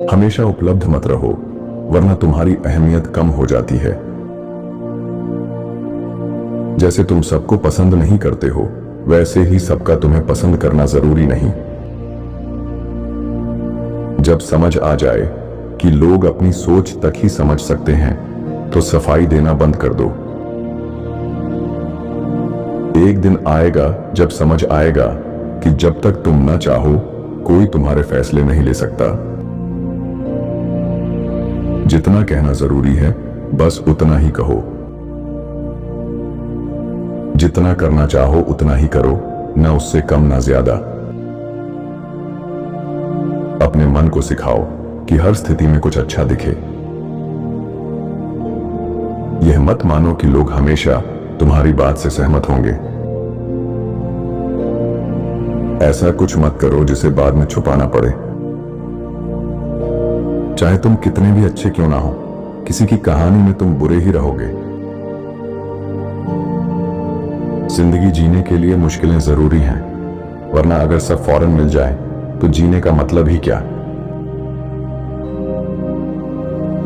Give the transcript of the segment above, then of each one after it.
हमेशा उपलब्ध मत रहो, वरना तुम्हारी अहमियत कम हो जाती है। जैसे तुम सबको पसंद नहीं करते हो, वैसे ही सबका तुम्हें पसंद करना जरूरी नहीं। जब समझ आ जाए कि लोग अपनी सोच तक ही समझ सकते हैं, तो सफाई देना बंद कर दो। एक दिन आएगा जब समझ आएगा कि जब तक तुम न चाहो, कोई तुम्हारे फैसले नहीं ले सकता। जितना कहना जरूरी है, बस उतना ही कहो। जितना करना चाहो उतना ही करो, न उससे कम ना ज्यादा। अपने मन को सिखाओ कि हर स्थिति में कुछ अच्छा दिखे। यह मत मानो कि लोग हमेशा तुम्हारी बात से सहमत होंगे। ऐसा कुछ मत करो जिसे बाद में छुपाना पड़े। चाहे तुम कितने भी अच्छे क्यों ना हो, किसी की कहानी में तुम बुरे ही रहोगे। जिंदगी जीने के लिए मुश्किलें जरूरी हैं, वरना अगर सब फौरन मिल जाए तो जीने का मतलब ही क्या।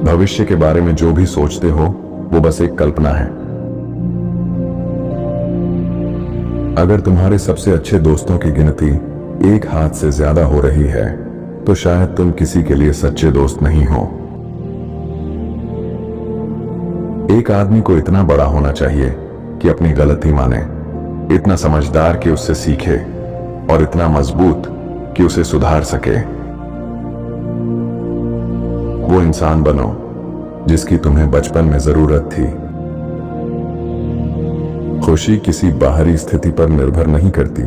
भविष्य के बारे में जो भी सोचते हो वो बस एक कल्पना है। अगर तुम्हारे सबसे अच्छे दोस्तों की गिनती एक हाथ से ज्यादा हो रही है, तो शायद तुम किसी के लिए सच्चे दोस्त नहीं हो। एक आदमी को इतना बड़ा होना चाहिए कि अपनी गलती माने, इतना समझदार कि उससे सीखे, और इतना मजबूत कि उसे सुधार सके। वो इंसान बनो जिसकी तुम्हें बचपन में जरूरत थी। खुशी किसी बाहरी स्थिति पर निर्भर नहीं करती,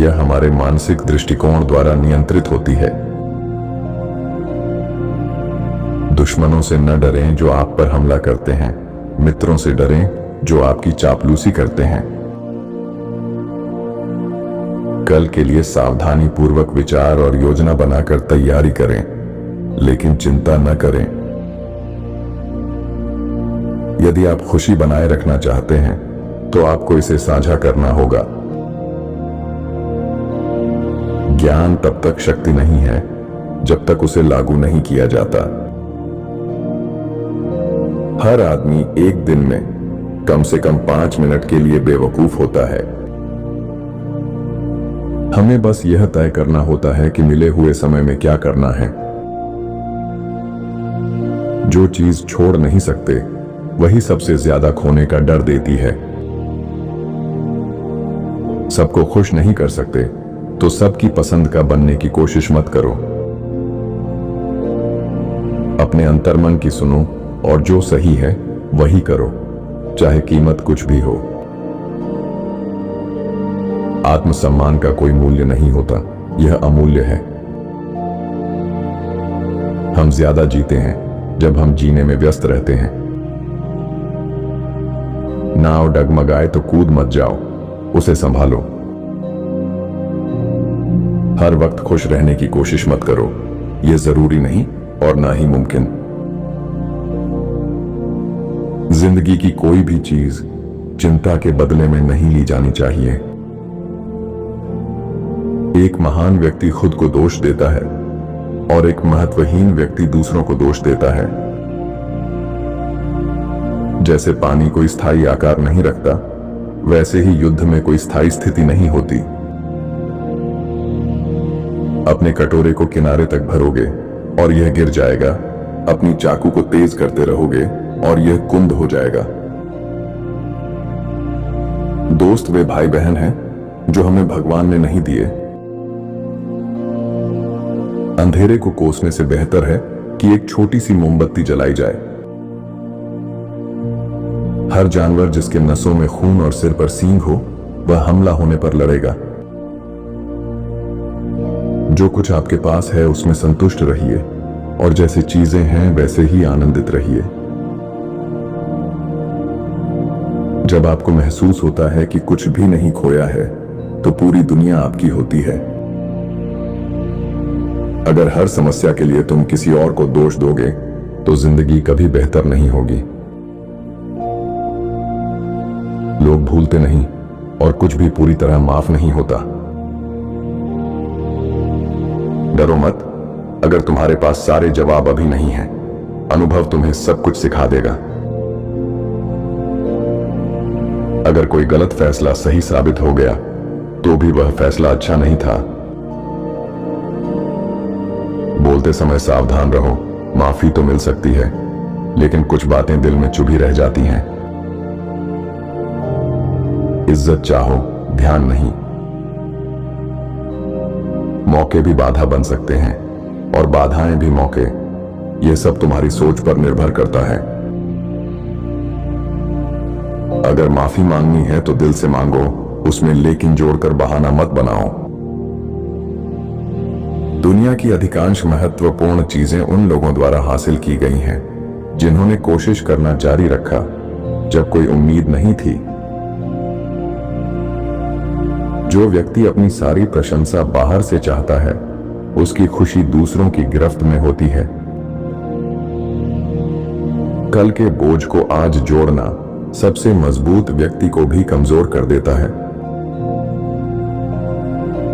यह हमारे मानसिक दृष्टिकोण द्वारा नियंत्रित होती है। दुश्मनों से न डरें जो आप पर हमला करते हैं, मित्रों से डरें जो आपकी चापलूसी करते हैं। कल के लिए सावधानी पूर्वक विचार और योजना बनाकर तैयारी करें, लेकिन चिंता न करें। यदि आप खुशी बनाए रखना चाहते हैं, तो आपको इसे साझा करना होगा। ज्ञान तब तक शक्ति नहीं है जब तक उसे लागू नहीं किया जाता। हर आदमी एक दिन में कम से कम 5 मिनट के लिए बेवकूफ होता है। हमें बस यह तय करना होता है कि मिले हुए समय में क्या करना है। जो चीज छोड़ नहीं सकते, वही सबसे ज्यादा खोने का डर देती है। सबको खुश नहीं कर सकते, तो सबकी पसंद का बनने की कोशिश मत करो। अपने अंतर्मन की सुनो, और जो सही है वही करो, चाहे कीमत कुछ भी हो। आत्मसम्मान का कोई मूल्य नहीं होता, यह अमूल्य है। हम ज्यादा जीते हैं जब हम जीने में व्यस्त रहते हैं। नाव डगमगाए तो कूद मत जाओ, उसे संभालो। हर वक्त खुश रहने की कोशिश मत करो, यह जरूरी नहीं और ना ही मुमकिन। जिंदगी की कोई भी चीज चिंता के बदले में नहीं ली जानी चाहिए। एक महान व्यक्ति खुद को दोष देता है, और एक महत्वहीन व्यक्ति दूसरों को दोष देता है। जैसे पानी कोई स्थायी आकार नहीं रखता, वैसे ही युद्ध में कोई स्थायी स्थिति नहीं होती। अपने कटोरे को किनारे तक भरोगे और यह गिर जाएगा। अपनी चाकू को तेज करते रहोगे और यह कुंद हो जाएगा। दोस्त वे भाई बहन हैं जो हमें भगवान ने नहीं दिए। अंधेरे को कोसने से बेहतर है कि एक छोटी सी मोमबत्ती जलाई जाए। हर जानवर जिसके नसों में खून और सिर पर सींग हो, वह हमला होने पर लड़ेगा। जो कुछ आपके पास है उसमें संतुष्ट रहिए, और जैसी चीजें हैं वैसे ही आनंदित रहिए। जब आपको महसूस होता है कि कुछ भी नहीं खोया है, तो पूरी दुनिया आपकी होती है। अगर हर समस्या के लिए तुम किसी और को दोष दोगे, तो जिंदगी कभी बेहतर नहीं होगी। लोग भूलते नहीं, और कुछ भी पूरी तरह माफ नहीं होता। डरो मत, अगर तुम्हारे पास सारे जवाब अभी नहीं हैं, अनुभव तुम्हें सब कुछ सिखा देगा। अगर कोई गलत फैसला सही साबित हो गया तो भी वह फैसला अच्छा नहीं था। बोलते समय सावधान रहो। माफी तो मिल सकती है, लेकिन कुछ बातें दिल में चुभी रह जाती हैं। इज्जत चाहो, ध्यान नहीं। मौके भी बाधा बन सकते हैं और बाधाएं भी मौके। यह सब तुम्हारी सोच पर निर्भर करता है। अगर माफी मांगनी है तो दिल से मांगो, उसमें लेकिन जोड़कर बहाना मत बनाओ। दुनिया की अधिकांश महत्वपूर्ण चीजें उन लोगों द्वारा हासिल की गई हैं जिन्होंने कोशिश करना जारी रखा जब कोई उम्मीद नहीं थी। जो व्यक्ति अपनी सारी प्रशंसा बाहर से चाहता है, उसकी खुशी दूसरों की गिरफ्त में होती है। कल के बोझ को आज जोड़ना सबसे मजबूत व्यक्ति को भी कमजोर कर देता है।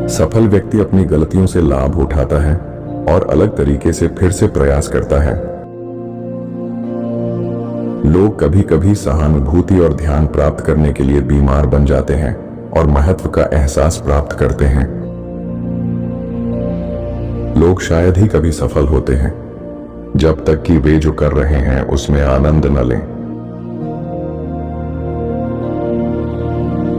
सफल व्यक्ति अपनी गलतियों से लाभ उठाता है और अलग तरीके से फिर से प्रयास करता है। लोग कभी कभी सहानुभूति और ध्यान प्राप्त करने के लिए बीमार बन जाते हैं और महत्व का एहसास प्राप्त करते हैं। लोग शायद ही कभी सफल होते हैं जब तक कि वे जो कर रहे हैं उसमें आनंद न लें।